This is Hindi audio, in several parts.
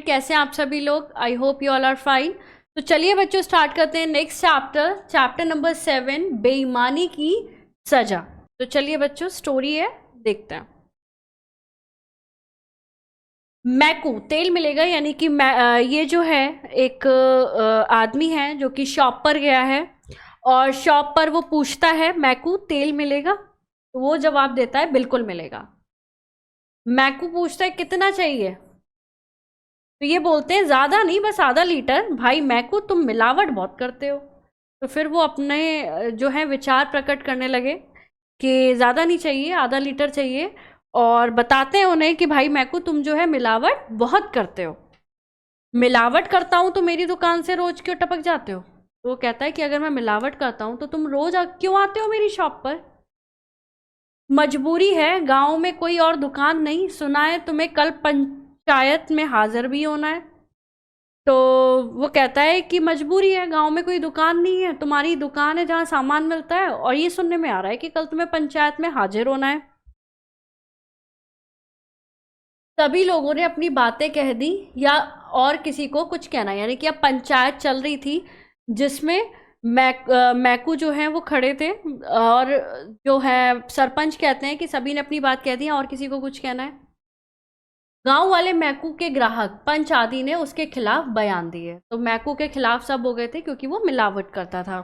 कैसे हैं आप सभी लोग? I hope you all are fine. तो चलिए बच्चों स्टार्ट करते हैं नेक्स्ट चैप्टर नंबर 7, बेईमानी की सजा। तो चलिए बच्चों स्टोरी है, देखते हैं। मैकू तेल मिलेगा, यानी कि ये जो है एक आदमी है जो कि शॉप पर गया है और शॉप पर वो पूछता है मैकू तेल मिलेगा, तो वो जवाब देता है बिल्कुल मिलेगा। मैकू पूछता है कितना चाहिए, तो ये बोलते हैं ज़्यादा नहीं, बस आधा लीटर। भाई मैकू तुम मिलावट बहुत करते हो। तो फिर वो अपने जो है विचार प्रकट करने लगे कि ज़्यादा नहीं चाहिए, आधा लीटर चाहिए, और बताते हैं उन्हें कि भाई मैकू तुम जो है मिलावट बहुत करते हो। मिलावट करता हूँ तो मेरी दुकान से रोज क्यों टपक जाते हो? तो वो कहता है कि अगर मैं मिलावट करता हूँ तो तुम रोज क्यों आते हो मेरी शॉप पर? मजबूरी है, गांव में कोई और दुकान नहीं, सुना है तुम्हें कल पंचायत में हाजिर भी होना है। तो वो कहता है कि मजबूरी है, गांव में कोई दुकान नहीं है, तुम्हारी दुकान है जहाँ सामान मिलता है, और ये सुनने में आ रहा है कि कल तुम्हें पंचायत में हाजिर होना है। सभी लोगों ने अपनी बातें कह दी, या और किसी को कुछ कहना, यानी कि अब पंचायत चल रही थी जिसमें मैकू जो है वो खड़े थे, और जो है सरपंच कहते हैं कि सभी ने अपनी बात कह दी और किसी को कुछ कहना है। गांव वाले मैकू के ग्राहक पंच आदि ने उसके खिलाफ बयान दिए। तो मैकू के खिलाफ सब हो गए थे क्योंकि वो मिलावट करता था।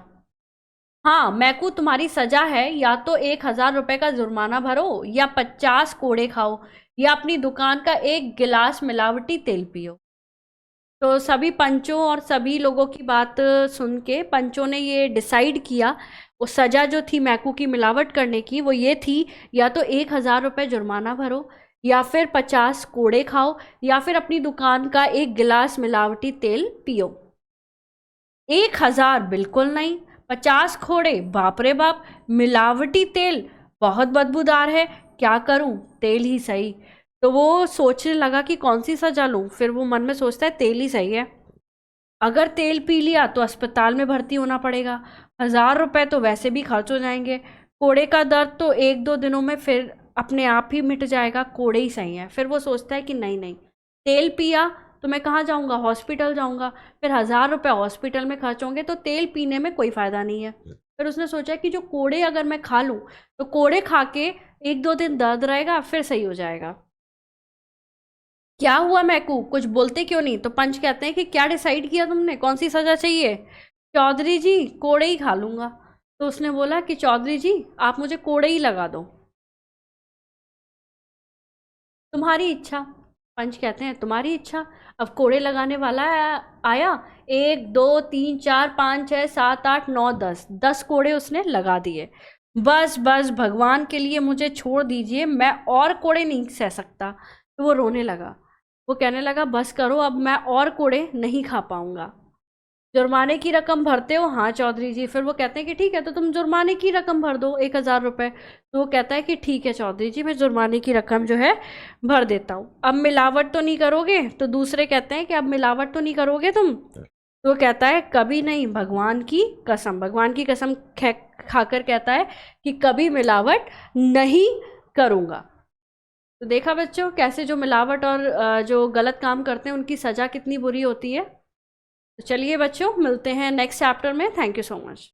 हाँ मैकू, तुम्हारी सजा है, या तो 1,000 रुपए का जुर्माना भरो, या 50 कोड़े खाओ, या अपनी दुकान का 1 गिलास मिलावटी तेल पियो। तो सभी पंचों और सभी लोगों की बात सुन के पंचों ने ये डिसाइड किया, वो सजा जो थी मैकू की मिलावट करने की वो ये थी, या तो 1,000 रुपए जुर्माना भरो, या फिर 50 कोड़े खाओ, या फिर अपनी दुकान का 1 गिलास मिलावटी तेल पियो। 1,000 बिल्कुल नहीं, 50 खोड़े बाप रे बाप, मिलावटी तेल बहुत बदबूदार है, क्या करूं, तेल ही सही। तो वो सोचने लगा कि कौन सी सजा लूं। फिर वो मन में सोचता है तेल ही सही है, अगर तेल पी लिया तो अस्पताल में भर्ती होना पड़ेगा, 1,000 रुपए तो वैसे भी खर्च हो जाएंगे, कोड़े का दर्द तो 1-2 दिनों में फिर अपने आप ही मिट जाएगा, कोड़े ही सही है। फिर वो सोचता है कि नहीं नहीं, तेल पिया तो मैं कहाँ जाऊँगा, हॉस्पिटल जाऊँगा, फिर 1,000 रुपए हॉस्पिटल में खर्च होंगे, तो तेल पीने में कोई फ़ायदा नहीं है। फिर उसने सोचा कि जो कोड़े अगर मैं खा लूँ तो कोड़े खा के 1-2 दिन दर्द रहेगा, फिर सही हो जाएगा। क्या हुआ मैकू, कुछ बोलते क्यों नहीं? तो पंच कहते हैं कि क्या डिसाइड किया तुमने, कौन सी सजा चाहिए? चौधरी जी कोड़े ही खा लूंगा। तो उसने बोला कि चौधरी जी आप मुझे कोड़े ही लगा दो। तुम्हारी इच्छा। पंच कहते हैं तुम्हारी इच्छा। अब कोड़े लगाने वाला आया, 1 2 3 4 5 6 7 8 9 10 कोड़े उसने लगा दिए। बस बस भगवान के लिए मुझे छोड़ दीजिए, मैं और कोड़े नहीं सह सकता। तो वो रोने लगा, वो कहने लगा बस करो, अब मैं और कोड़े नहीं खा पाऊंगा। जुर्माने की रकम भरते हो? हाँ चौधरी जी। फिर वो कहते हैं कि ठीक है, तो तुम जुर्माने की रकम भर दो, 1,000 रुपए। तो वो कहता है कि ठीक है चौधरी जी, मैं जुर्माने की रकम जो है भर देता हूँ। अब मिलावट तो नहीं करोगे? तो दूसरे कहते हैं कि अब मिलावट तो नहीं करोगे तुम? तो वो कहता है कभी नहीं, भगवान की कसम, भगवान की कसम खाकर कहता है कि कभी मिलावट नहीं करूँगा। तो देखा बच्चों कैसे जो मिलावट और जो गलत काम करते हैं उनकी सज़ा कितनी बुरी होती है। तो चलिए बच्चों मिलते हैं नेक्स्ट चैप्टर में। Thank you so much.